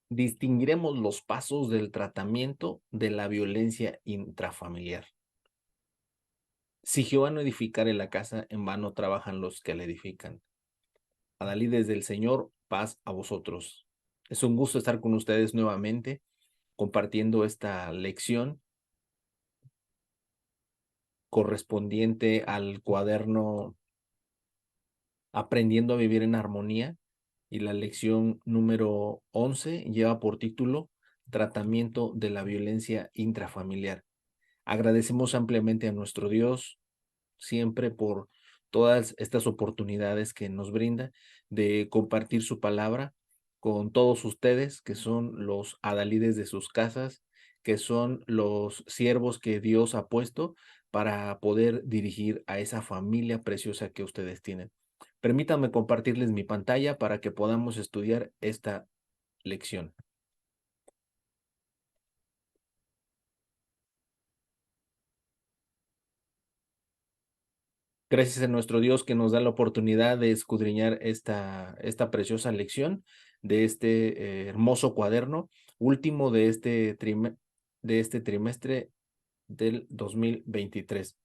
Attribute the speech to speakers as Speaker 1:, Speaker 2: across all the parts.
Speaker 1: Distinguiremos los pasos del tratamiento de la violencia intrafamiliar. Si Jehová no edificare la casa, en vano trabajan los que la edifican. Adalides del Señor, paz a vosotros. Es un gusto estar con ustedes nuevamente, compartiendo esta lección correspondiente al cuaderno Aprendiendo a vivir en armonía, y la lección número 11 lleva por título Tratamiento de la violencia intrafamiliar. Agradecemos ampliamente a nuestro Dios siempre por todas estas oportunidades que nos brinda de compartir su palabra con todos ustedes, que son los adalides de sus casas, que son los siervos que Dios ha puesto para poder dirigir a esa familia preciosa que ustedes tienen. Permítanme compartirles mi pantalla para que podamos estudiar esta lección. Gracias a nuestro Dios que nos da la oportunidad de escudriñar esta preciosa lección de este hermoso cuaderno, último de este trimestre del 2023.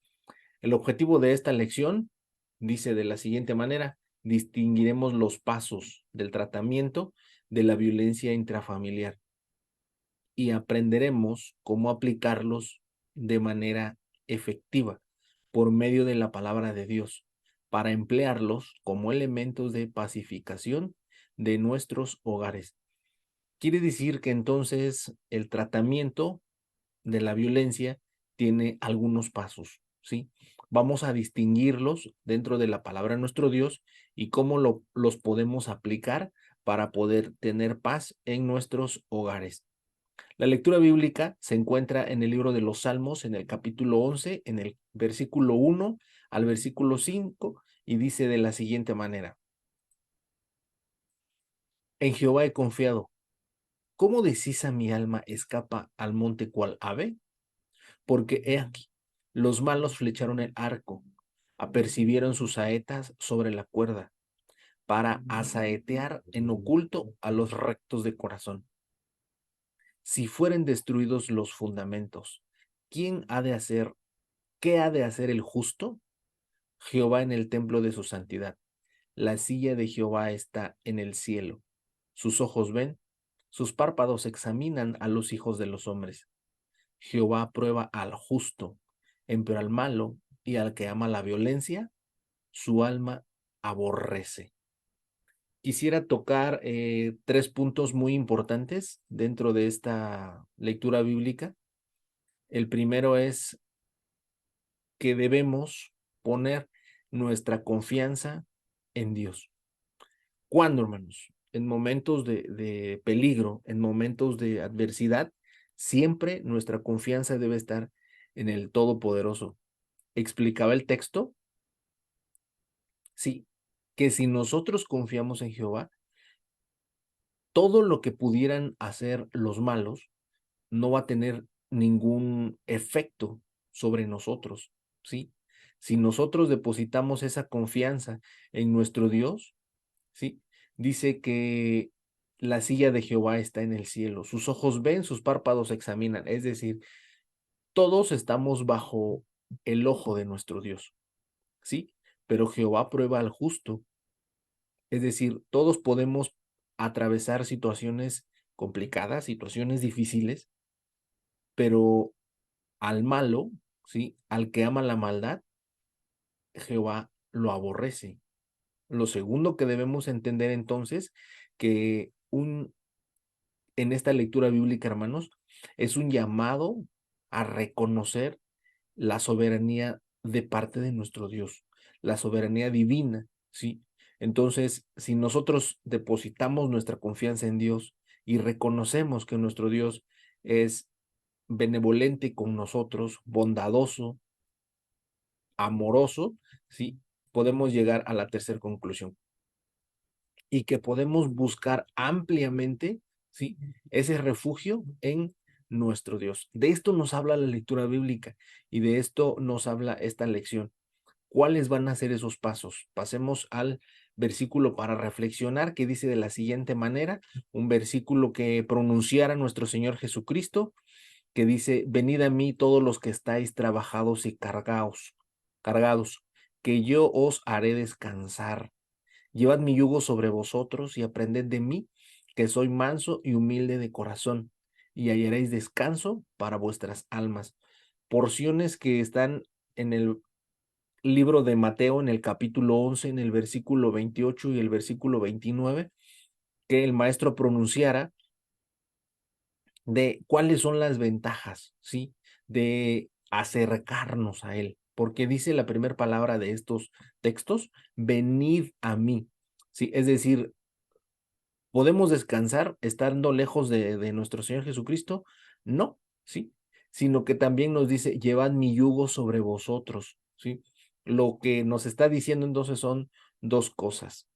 Speaker 1: El objetivo de esta lección dice de la siguiente manera: distinguiremos los pasos del tratamiento de la violencia intrafamiliar y aprenderemos cómo aplicarlos de manera efectiva por medio de la palabra de Dios, para emplearlos como elementos de pacificación de nuestros hogares. Quiere decir que entonces el tratamiento de la violencia tiene algunos pasos, ¿sí? Vamos a distinguirlos dentro de la palabra de nuestro Dios y cómo los podemos aplicar para poder tener paz en nuestros hogares. La lectura bíblica se encuentra en el libro de los Salmos, en el capítulo 11, en el versículo 1 al versículo 5, y dice de la siguiente manera: En Jehová he confiado. ¿Cómo deshiza mi alma escapa al monte cual ave? Porque he aquí, los malos flecharon el arco, apercibieron sus saetas sobre la cuerda, para asaetear en oculto a los rectos de corazón. Si fueren destruidos los fundamentos, ¿quién ha de hacer ¿qué ha de hacer el justo? Jehová en el templo de su santidad. La silla de Jehová está en el cielo. Sus ojos ven, sus párpados examinan a los hijos de los hombres. Jehová prueba al justo, pero al malo y al que ama la violencia, su alma aborrece. Quisiera tocar tres puntos muy importantes dentro de esta lectura bíblica. El primero es que debemos poner nuestra confianza en Dios. ¿Cuándo, hermanos? En momentos de peligro, en momentos de adversidad, siempre nuestra confianza debe estar en el Todopoderoso. ¿Explicaba el texto? Sí, que si nosotros confiamos en Jehová, todo lo que pudieran hacer los malos no va a tener ningún efecto sobre nosotros, ¿sí? Si nosotros depositamos esa confianza en nuestro Dios, ¿sí? Dice que la silla de Jehová está en el cielo, sus ojos ven, sus párpados examinan, es decir, todos estamos bajo el ojo de nuestro Dios, ¿sí? Pero Jehová prueba al justo, es decir, todos podemos atravesar situaciones complicadas, situaciones difíciles, pero al malo, ¿sí? Al que ama la maldad, Jehová lo aborrece. Lo segundo que debemos entender entonces, que en esta lectura bíblica, hermanos, es un llamado a reconocer la soberanía de parte de nuestro Dios, la soberanía divina, ¿sí? Entonces, si nosotros depositamos nuestra confianza en Dios y reconocemos que nuestro Dios es benevolente con nosotros, bondadoso, amoroso, ¿sí? Podemos llegar a la tercera conclusión, y que podemos buscar ampliamente, ¿sí? Ese refugio en nuestro Dios. De esto nos habla la lectura bíblica y de esto nos habla esta lección. ¿Cuáles van a ser esos pasos? Pasemos al versículo para reflexionar que dice de la siguiente manera, un versículo que pronunciara nuestro Señor Jesucristo, que dice, venid a mí todos los que estáis trabajados y cargados, que yo os haré descansar. Llevad mi yugo sobre vosotros y aprended de mí, que soy manso y humilde de corazón, y hallaréis descanso para vuestras almas. Porciones que están en el libro de Mateo, en el capítulo 11, en el versículo 28 y el versículo 29, que el maestro pronunciara de cuáles son las ventajas, ¿sí? De acercarnos a Él, porque dice la primera palabra de estos textos, venid a mí, ¿sí? Es decir, ¿podemos descansar estando lejos de nuestro Señor Jesucristo? No, ¿sí? Sino que también nos dice, llevad mi yugo sobre vosotros, ¿sí? Lo que nos está diciendo entonces son dos cosas.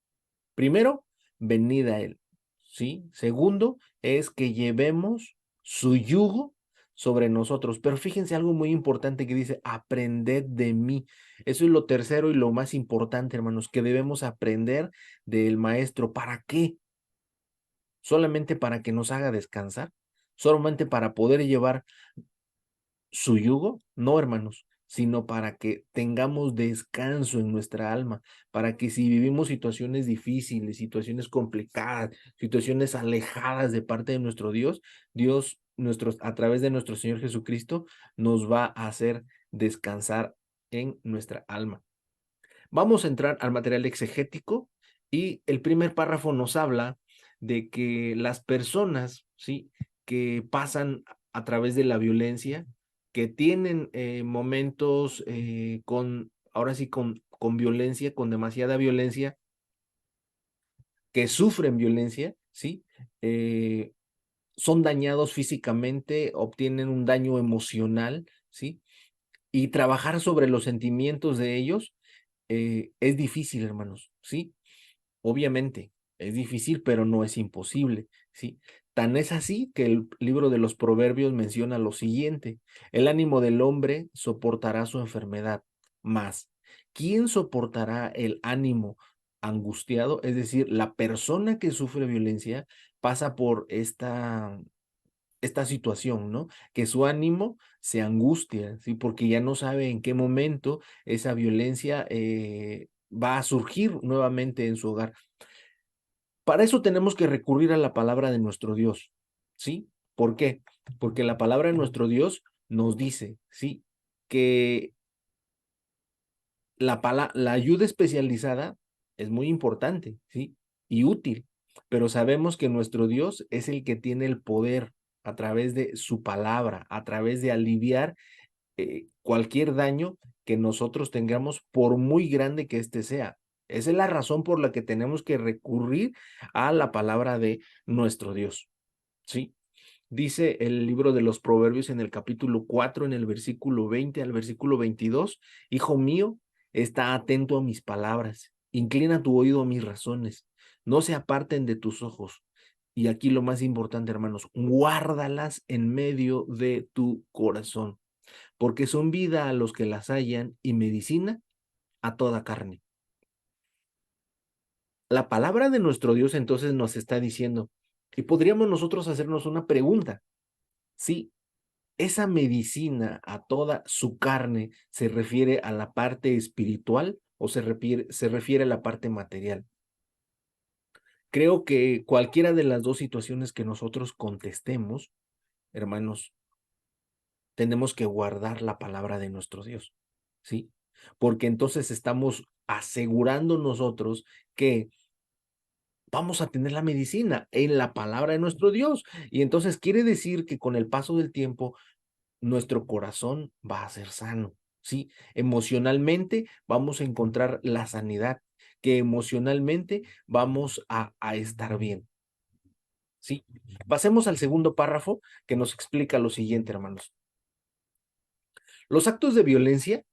Speaker 1: Primero, venid a Él, ¿sí? Segundo, es que llevemos su yugo sobre nosotros. Pero fíjense algo muy importante que dice, aprended de mí. Eso es lo tercero y lo más importante, hermanos, que debemos aprender del Maestro. ¿Para qué? ¿Solamente para que nos haga descansar? ¿Solamente para poder llevar su yugo? No, hermanos, sino para que tengamos descanso en nuestra alma, para que si vivimos situaciones difíciles, situaciones complicadas, situaciones alejadas de parte de nuestro Dios, Dios a través de nuestro Señor Jesucristo nos va a hacer descansar en nuestra alma. Vamos a entrar al material exegético y el primer párrafo nos habla de que las personas, ¿sí? Que pasan a través de la violencia, que tienen momentos ahora sí, con violencia, con demasiada violencia, que sufren violencia, ¿sí? Eh, Son dañados físicamente, obtienen un daño emocional, ¿sí? Y trabajar sobre los sentimientos de ellos es difícil, hermanos, ¿sí? Obviamente, es difícil, pero no es imposible, ¿sí? Tan es así que el libro de los Proverbios menciona lo siguiente: el ánimo del hombre soportará su enfermedad, mas ¿quién soportará el ánimo angustiado? Es decir, la persona que sufre violencia pasa por esta situación, ¿no? Que su ánimo se angustia, ¿sí? Porque ya no sabe en qué momento esa violencia va a surgir nuevamente en su hogar. Para eso tenemos que recurrir a la palabra de nuestro Dios, ¿sí? ¿Por qué? Porque la palabra de nuestro Dios nos dice, ¿sí? Que la ayuda especializada es muy importante, ¿sí? Y útil, pero sabemos que nuestro Dios es el que tiene el poder a través de su palabra, a través de aliviar cualquier daño que nosotros tengamos, por muy grande que éste sea. Esa es la razón por la que tenemos que recurrir a la palabra de nuestro Dios, ¿sí? Dice el libro de los Proverbios en el capítulo 4, en el versículo 20 al versículo 22, hijo mío, está atento a mis palabras, inclina tu oído a mis razones, no se aparten de tus ojos. Y aquí lo más importante, hermanos, guárdalas en medio de tu corazón, porque son vida a los que las hallan y medicina a toda carne. La palabra de nuestro Dios entonces nos está diciendo, y podríamos nosotros hacernos una pregunta, ¿sí? ¿Esa medicina a toda su carne se refiere a la parte espiritual o se refiere a la parte material? Creo que cualquiera de las dos situaciones que nosotros contestemos, hermanos, tenemos que guardar la palabra de nuestro Dios, ¿sí? Porque entonces estamos asegurando nosotros que vamos a tener la medicina en la palabra de nuestro Dios. Y entonces quiere decir que con el paso del tiempo nuestro corazón va a ser sano, ¿sí? Emocionalmente vamos a encontrar la sanidad, que emocionalmente vamos a estar bien, ¿sí? Pasemos al segundo párrafo que nos explica lo siguiente, hermanos. Los actos de violencia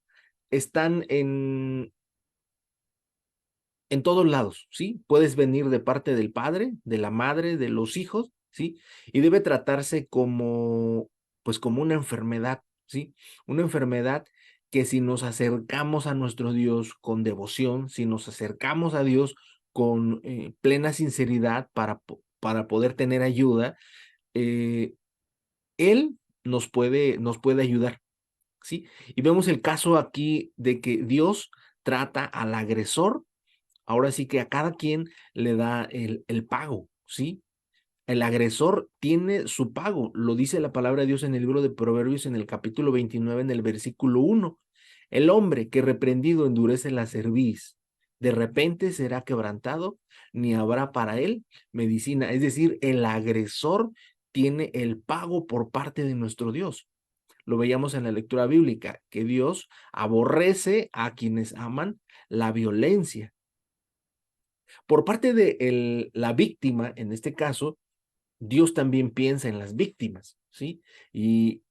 Speaker 1: están en todos lados, ¿sí? Puedes venir de parte del padre, de la madre, de los hijos, ¿sí? Y debe tratarse como, pues como una enfermedad, ¿sí? Una enfermedad que si nos acercamos a nuestro Dios con devoción, si nos acercamos a Dios con plena sinceridad para poder tener ayuda, Él nos puede ayudar, ¿sí? Y vemos el caso aquí de que Dios trata al agresor, ahora sí que a cada quien le da el pago, ¿sí? El agresor tiene su pago, lo dice la palabra de Dios en el libro de Proverbios en el capítulo 29, en el versículo 1. El hombre que reprendido endurece la cerviz, de repente será quebrantado, ni habrá para él medicina. Es decir, el agresor tiene el pago por parte de nuestro Dios. Lo veíamos en la lectura bíblica, que Dios aborrece a quienes aman la violencia. Por parte de la víctima, en este caso, Dios también piensa en las víctimas, ¿sí? Y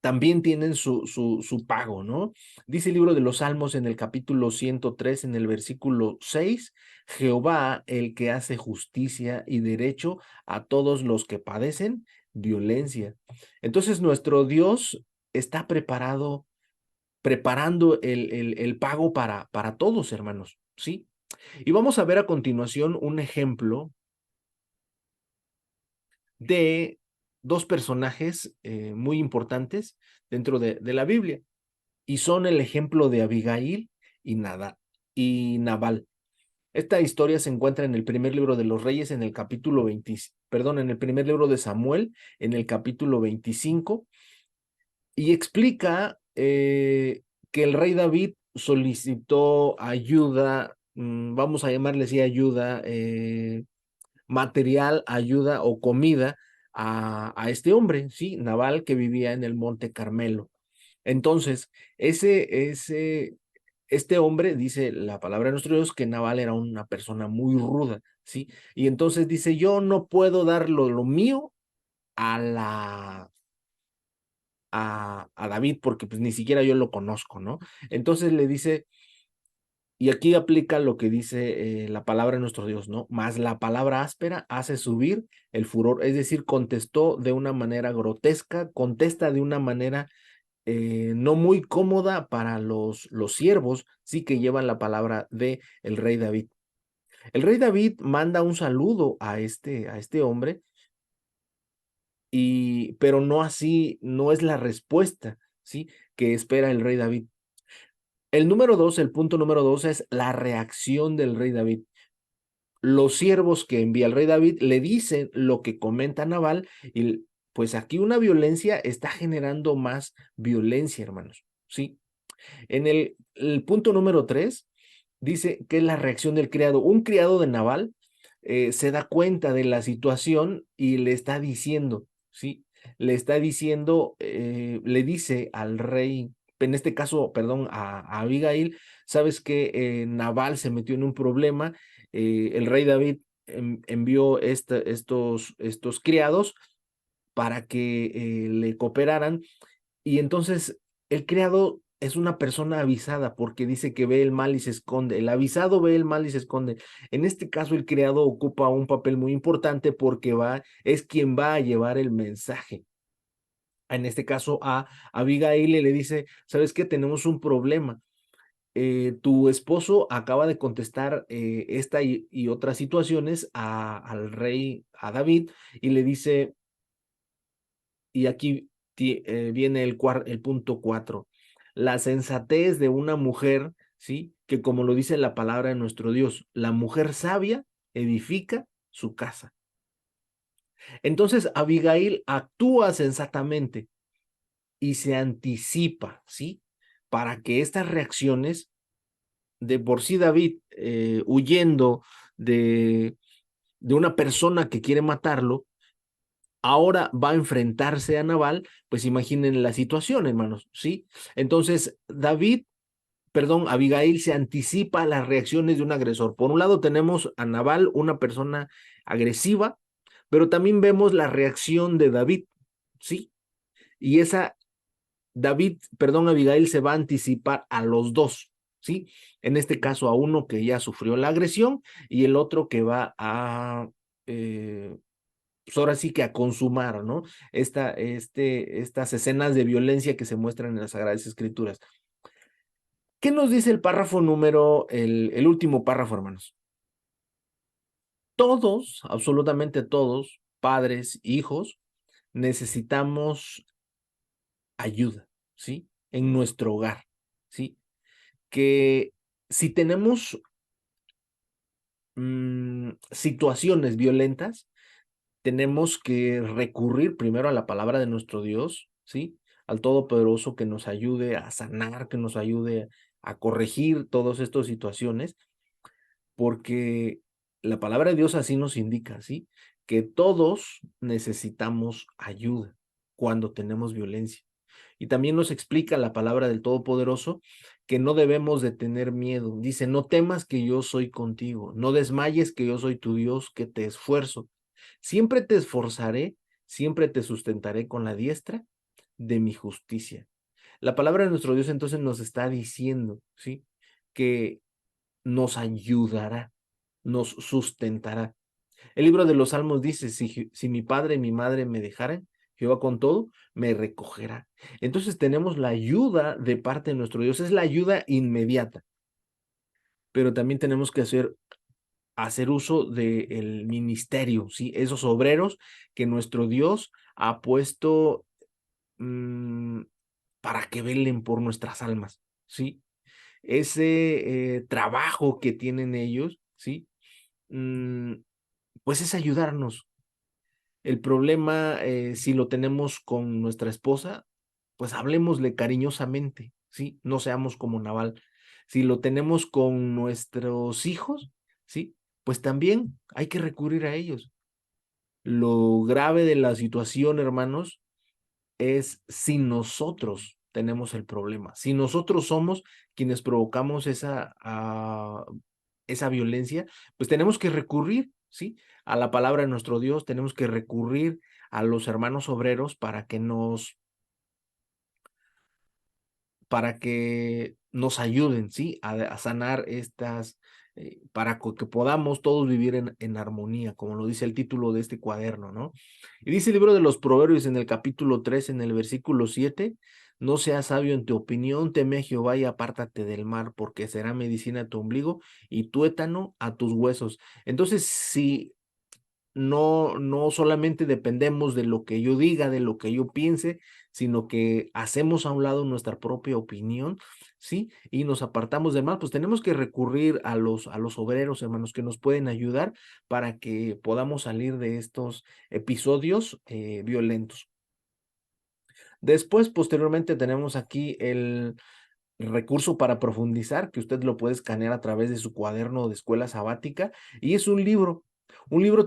Speaker 1: también tienen su pago, ¿no? Dice el libro de los Salmos en el capítulo 103, en el versículo 6, Jehová, el que hace justicia y derecho a todos los que padecen violencia. Entonces nuestro Dios está preparando el pago para todos, hermanos, ¿sí? Y vamos a ver a continuación un ejemplo de dos personajes muy importantes dentro de la Biblia, y son el ejemplo de Abigail y Nabal. Esta historia se encuentra en el primer libro de los Reyes, en el capítulo 20, perdón, en el primer libro de Samuel, en el capítulo 25, y explica que el rey David solicitó ayuda, vamos a llamarle así ayuda, material, ayuda o comida a este hombre, ¿sí? Nabal, que vivía en el Monte Carmelo. Entonces, este hombre, dice la palabra de nuestro Dios, que Nabal era una persona muy ruda, ¿sí? Y entonces dice, yo no puedo dar lo mío a a David, porque pues ni siquiera yo lo conozco, ¿no? Entonces le dice, y aquí aplica lo que dice la palabra de nuestro Dios, ¿no? Más la palabra áspera hace subir el furor, es decir, contestó de una manera grotesca, contesta de una manera no muy cómoda para los siervos, sí que llevan la palabra de el rey David. El rey David manda un saludo a este hombre, pero no así, no es la respuesta, ¿sí? Que espera el rey David. El número dos, el punto número dos es la reacción del rey David. Los siervos que envía el rey David le dicen lo que comenta Nabal y pues aquí una violencia está generando más violencia, hermanos, ¿sí? En el punto número 3 dice que es la reacción del criado. Un criado de Nabal se da cuenta de la situación y le está diciendo, ¿sí? Le está diciendo, le dice al rey, en este caso, perdón, a Abigail, sabes que Nabal se metió en un problema, el rey David envió estos criados para que le cooperaran y entonces el criado es una persona avisada porque dice que ve el mal y se esconde. El avisado ve el mal y se esconde. En este caso, el criado ocupa un papel muy importante porque es quien va a llevar el mensaje. En este caso, a Abigail le dice, ¿sabes qué? Tenemos un problema. Tu esposo acaba de contestar esta y otras situaciones al rey, a David, y le dice, y aquí viene el punto 4. La sensatez de una mujer, ¿sí? Que como lo dice la palabra de nuestro Dios, la mujer sabia edifica su casa. Entonces Abigail actúa sensatamente y se anticipa, ¿sí? Para que estas reacciones, de por sí David huyendo de una persona que quiere matarlo, ahora va a enfrentarse a Nabal, pues imaginen la situación, hermanos, ¿sí? Entonces, Abigail se anticipa a las reacciones de un agresor. Por un lado tenemos a Nabal, una persona agresiva, pero también vemos la reacción de David, ¿sí? Y Abigail se va a anticipar a los dos, ¿sí? En este caso a uno que ya sufrió la agresión y el otro que va a pues ahora sí que a consumar, ¿no? Estas escenas de violencia que se muestran en las Sagradas Escrituras. ¿Qué nos dice el último párrafo, hermanos? Todos, absolutamente todos, padres, hijos, necesitamos ayuda, ¿sí? En nuestro hogar, ¿sí? Que si tenemos situaciones violentas, tenemos que recurrir primero a la palabra de nuestro Dios, ¿sí? Al Todopoderoso que nos ayude a sanar, que nos ayude a corregir todas estas situaciones, porque la palabra de Dios así nos indica, ¿sí? Que todos necesitamos ayuda cuando tenemos violencia. Y también nos explica la palabra del Todopoderoso que no debemos de tener miedo. Dice, no temas que yo soy contigo, no desmayes que yo soy tu Dios, que te esfuerzo. Siempre te esforzaré, siempre te sustentaré con la diestra de mi justicia. La palabra de nuestro Dios entonces nos está diciendo, ¿sí? Que nos ayudará, nos sustentará. El libro de los Salmos dice, si mi padre y mi madre me dejaran, Jehová con todo me recogerá. Entonces tenemos la ayuda de parte de nuestro Dios, es la ayuda inmediata, pero también tenemos que hacer uso del ministerio, ¿sí? Esos obreros que nuestro Dios ha puesto mm, para que velen por nuestras almas, ¿sí? Ese trabajo que tienen ellos, ¿sí? Mm, pues es ayudarnos. El problema, si lo tenemos con nuestra esposa, pues hablemosle cariñosamente, ¿sí? No seamos como Naval. Si lo tenemos con nuestros hijos, ¿sí? Pues también hay que recurrir a ellos. Lo grave de la situación, hermanos, es si nosotros tenemos el problema, si nosotros somos quienes provocamos esa violencia, pues tenemos que recurrir, ¿sí? A la palabra de nuestro Dios, tenemos que recurrir a los hermanos obreros para que nos ayuden, ¿sí? A sanar para que podamos todos vivir en armonía, como lo dice el título de este cuaderno, ¿no? Y dice el libro de los Proverbios en el capítulo 3, en el versículo 7, no seas sabio en tu opinión, teme a Jehová y apártate del mar, porque será medicina a tu ombligo y tuétano a tus huesos. Entonces, si no solamente dependemos de lo que yo diga, de lo que yo piense, sino que hacemos a un lado nuestra propia opinión, ¿sí? Y nos apartamos del mal, pues tenemos que recurrir a los obreros, hermanos, que nos pueden ayudar para que podamos salir de estos episodios violentos. Después, posteriormente, tenemos aquí el recurso para profundizar, que usted lo puede escanear a través de su cuaderno de escuela sabática, y es un libro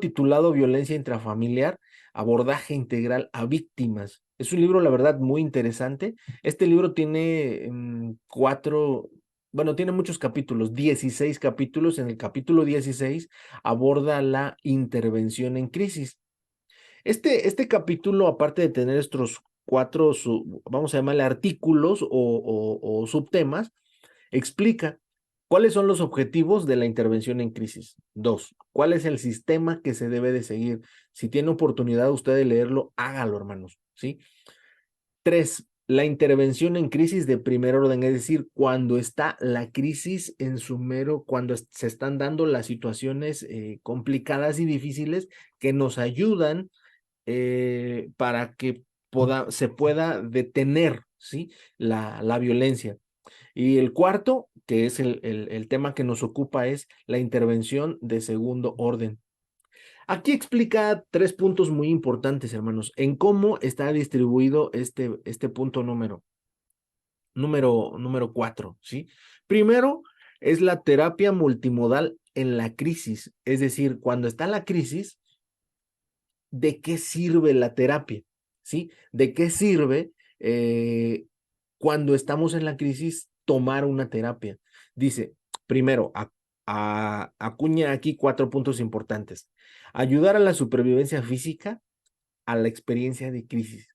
Speaker 1: titulado Violencia intrafamiliar, abordaje integral a víctimas. Es un libro, la verdad, muy interesante. Este libro tiene bueno, tiene muchos capítulos, 16 capítulos. En el capítulo 16 aborda la intervención en crisis. Este capítulo, aparte de tener estos vamos a llamarle artículos o subtemas, explica cuáles son los objetivos de la intervención en crisis. 2, cuál es el sistema que se debe de seguir. Si tiene oportunidad usted de leerlo, hágalo, hermanos, ¿sí? 3, la intervención en crisis de primer orden, es decir, cuando está la crisis en su cuando se están dando las situaciones complicadas y difíciles que nos ayudan para que se pueda detener, ¿sí? La violencia. Y el cuarto, que es el tema que nos ocupa, es la intervención de segundo orden. Aquí explica 3 puntos muy importantes, hermanos, en cómo está distribuido este punto número 4, ¿sí? Primero, es la terapia multimodal en la crisis, es decir, cuando está la crisis, ¿de qué sirve la terapia? ¿Sí? ¿De qué sirve cuando estamos en la crisis tomar una terapia? Dice, primero, acuña aquí 4 puntos importantes. Ayudar a la supervivencia física, a la experiencia de crisis.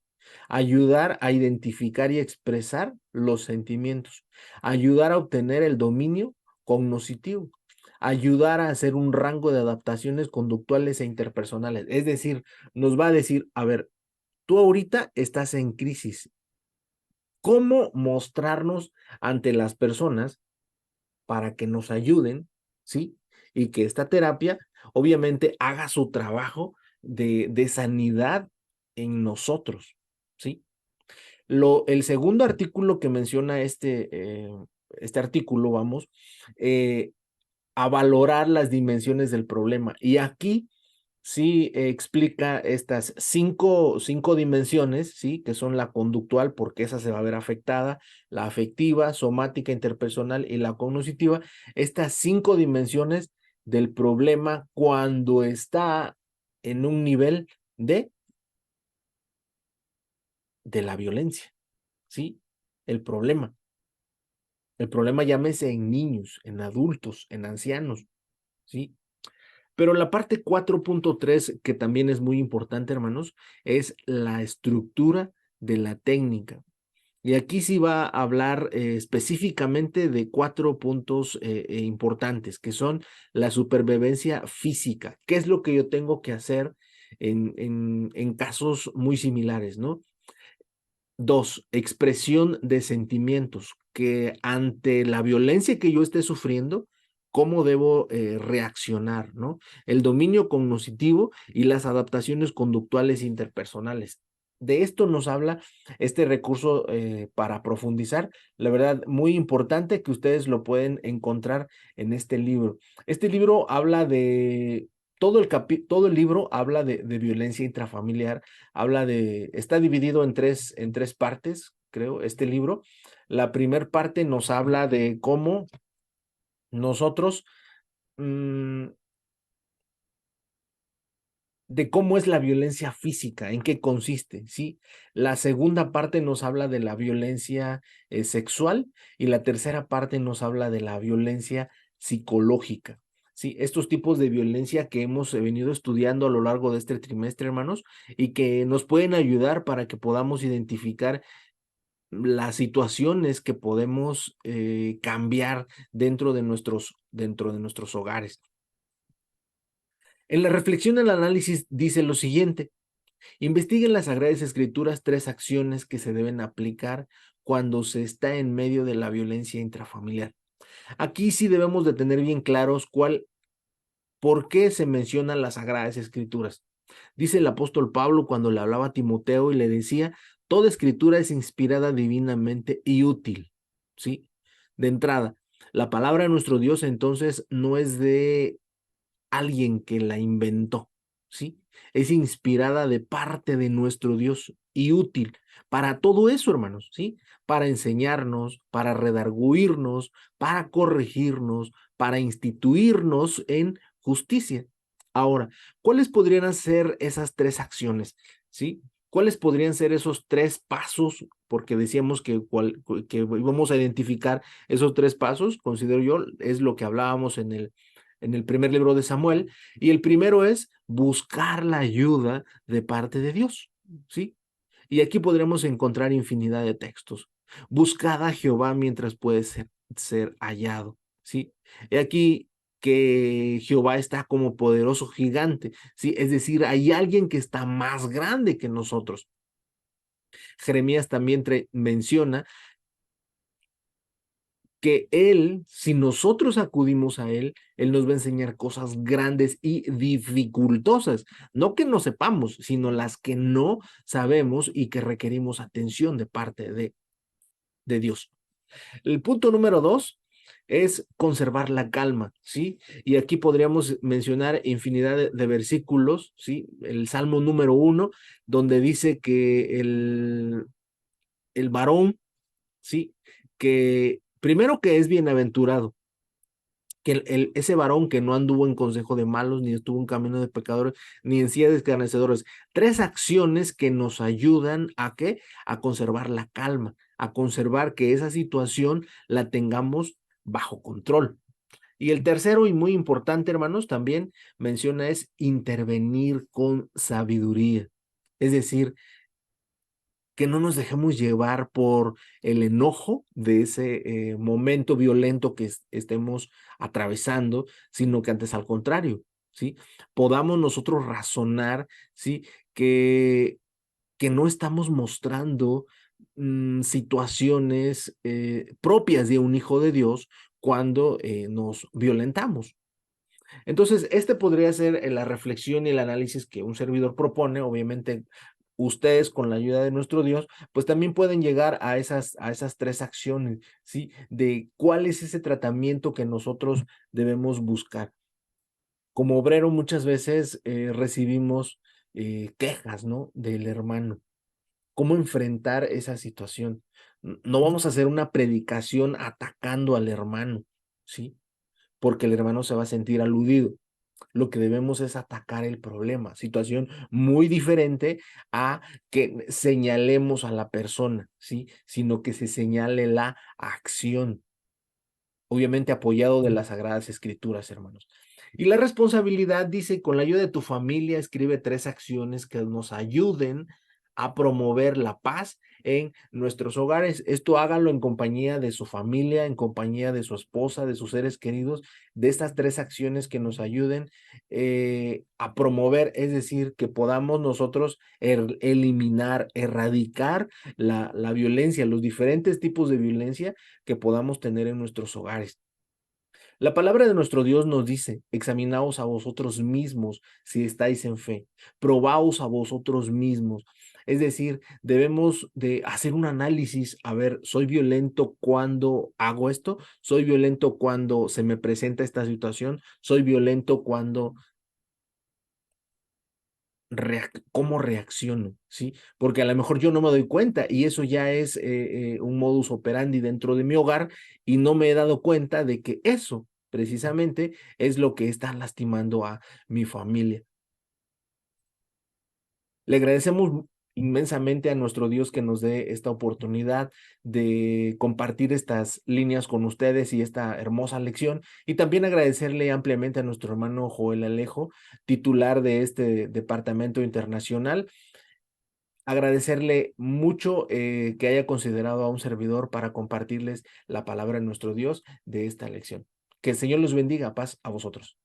Speaker 1: Ayudar a identificar y expresar los sentimientos. Ayudar a obtener el dominio cognoscitivo. Ayudar a hacer un rango de adaptaciones conductuales e interpersonales. Es decir, nos va a decir, a ver, tú ahorita estás en crisis. ¿Cómo mostrarnos ante las personas para que nos ayuden, ¿sí? y que esta terapia obviamente haga su trabajo de sanidad en nosotros, ¿sí? El segundo artículo que menciona este artículo, vamos, eh, a valorar las dimensiones del problema. Y aquí sí explica estas cinco dimensiones, ¿sí? Que son la conductual, porque esa se va a ver afectada, la afectiva, somática, interpersonal y la cognitiva. Estas 5 dimensiones del problema cuando está en un nivel de la violencia, ¿sí? El problema. El problema llámese en niños, en adultos, en ancianos, ¿sí? Pero la parte 4.3, que también es muy importante, hermanos, es la estructura de la técnica. Y aquí sí va a hablar específicamente de 4 puntos importantes, que son la supervivencia física. ¿Qué es lo que yo tengo que hacer en casos muy similares, no? 2, expresión de sentimientos, que ante la violencia que yo esté sufriendo, ¿cómo debo reaccionar, no? El dominio cognitivo y las adaptaciones conductuales interpersonales. De esto nos habla este recurso para profundizar. La verdad, muy importante que ustedes lo pueden encontrar en este libro. Este libro habla de, todo el libro habla de violencia intrafamiliar, está dividido en tres partes, creo, este libro. La primera parte nos habla de cómo nosotros, mm, de cómo es la violencia física, en qué consiste, ¿sí? La segunda parte nos habla de la violencia sexual y la tercera parte nos habla de la violencia psicológica. Sí, estos tipos de violencia que hemos venido estudiando a lo largo de este trimestre, hermanos, y que nos pueden ayudar para que podamos identificar las situaciones que podemos cambiar dentro de nuestros hogares. En la reflexión del análisis dice lo siguiente: investiguen las Sagradas Escrituras 3 acciones que se deben aplicar cuando se está en medio de la violencia intrafamiliar. Aquí sí debemos de tener bien claros por qué se mencionan las Sagradas Escrituras. Dice el apóstol Pablo cuando le hablaba a Timoteo y le decía: toda escritura es inspirada divinamente y útil, ¿sí? De entrada, la palabra de nuestro Dios entonces no es de alguien que la inventó, ¿sí? Es inspirada de parte de nuestro Dios y útil para todo eso, hermanos, ¿sí? Para enseñarnos, para redarguirnos, para corregirnos, para instituirnos en justicia. Ahora, ¿cuáles podrían ser esas 3 acciones? ¿Sí? ¿Cuáles podrían ser esos 3 pasos? Porque decíamos que íbamos a identificar esos 3 pasos, considero yo, es lo que hablábamos en el primer libro de Samuel, y el primero es buscar la ayuda de parte de Dios, ¿sí? Y aquí podremos encontrar infinidad de textos. Buscad a Jehová mientras puede ser hallado, ¿sí? He aquí que Jehová está como poderoso gigante, ¿sí? Es decir, hay alguien que está más grande que nosotros. Jeremías también menciona que Él, si nosotros acudimos a Él nos va a enseñar cosas grandes y dificultosas, no que no sepamos, sino las que no sabemos y que requerimos atención de parte de Dios. El punto número 2 es conservar la calma, ¿sí? Y aquí podríamos mencionar infinidad de versículos, ¿sí? El Salmo número 1, donde dice que el varón, ¿sí? Que primero que es bienaventurado, que ese varón que no anduvo en consejo de malos, ni estuvo en camino de pecadores, ni en silla de escarnecedores. 3 acciones que nos ayudan a ¿qué? A conservar la calma, a conservar que esa situación la tengamos bajo control. Y el tercero y muy importante, hermanos, también menciona es intervenir con sabiduría. Es decir, que no nos dejemos llevar por el enojo de ese momento violento que estemos atravesando, sino que antes al contrario, ¿sí? Podamos nosotros razonar, ¿sí? Que no estamos mostrando situaciones propias de un hijo de Dios cuando nos violentamos. Entonces, este podría ser la reflexión y el análisis que un servidor propone. Obviamente, ustedes con la ayuda de nuestro Dios, pues también pueden llegar a esas tres acciones, ¿sí? De cuál es ese tratamiento que nosotros debemos buscar. Como obrero muchas veces recibimos quejas, ¿no? Del hermano. ¿Cómo enfrentar esa situación? No vamos a hacer una predicación atacando al hermano, ¿sí? Porque el hermano se va a sentir aludido. Lo que debemos es atacar el problema, situación muy diferente a que señalemos a la persona, ¿sí? Sino que se señale la acción, obviamente apoyado de las Sagradas Escrituras, hermanos. Y la responsabilidad dice, con la ayuda de tu familia, escribe 3 acciones que nos ayuden a promover la paz en nuestros hogares. Esto hágalo en compañía de su familia, en compañía de su esposa, de sus seres queridos, de estas 3 acciones que nos ayuden a promover, es decir, que podamos nosotros eliminar, erradicar la violencia, los diferentes tipos de violencia que podamos tener en nuestros hogares. La palabra de nuestro Dios nos dice, examinaos a vosotros mismos si estáis en fe, probaos a vosotros mismos. Es decir, debemos de hacer un análisis, a ver, ¿soy violento cuando hago esto? ¿Soy violento cuando se me presenta esta situación? ¿Soy violento cuando cómo reacciono? ¿Sí? Porque a lo mejor yo no me doy cuenta y eso ya es un modus operandi dentro de mi hogar y no me he dado cuenta de que eso precisamente es lo que está lastimando a mi familia. Le agradecemos inmensamente a nuestro Dios que nos dé esta oportunidad de compartir estas líneas con ustedes y esta hermosa lección. Y también agradecerle ampliamente a nuestro hermano Joel Alejo, titular de este departamento internacional. Agradecerle mucho que haya considerado a un servidor para compartirles la palabra de nuestro Dios de esta lección. Que el Señor los bendiga. Paz a vosotros.